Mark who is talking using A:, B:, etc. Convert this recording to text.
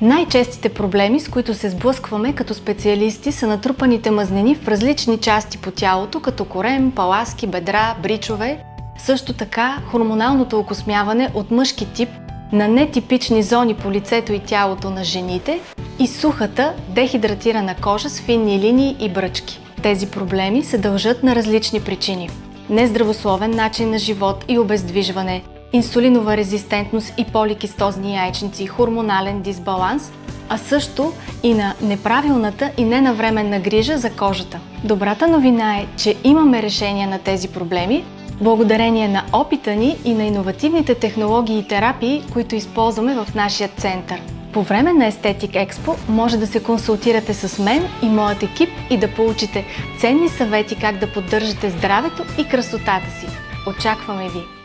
A: Най-честите проблеми, с които се сблъскваме като специалисти, са натрупаните мазнини в различни части по тялото, като корем, паласки, бедра, бричове. Също така хормоналното окосмяване от мъжки тип на нетипични зони по лицето и тялото на жените и сухата, дехидратирана кожа с финни линии и бръчки. Тези проблеми се дължат на различни причини. Нездравословен начин на живот и обездвижване, инсулинова резистентност и поликистозни яйчници, хормонален дисбаланс, а също и на неправилната и ненавременна грижа за кожата. Добрата новина е, че имаме решение на тези проблеми, благодарение на опита ни и на иновативните технологии и терапии, които използваме в нашия център. По време на Естетик Експо може да се консултирате с мен и моят екип и да получите ценни съвети как да поддържате здравето и красотата си. Очакваме ви!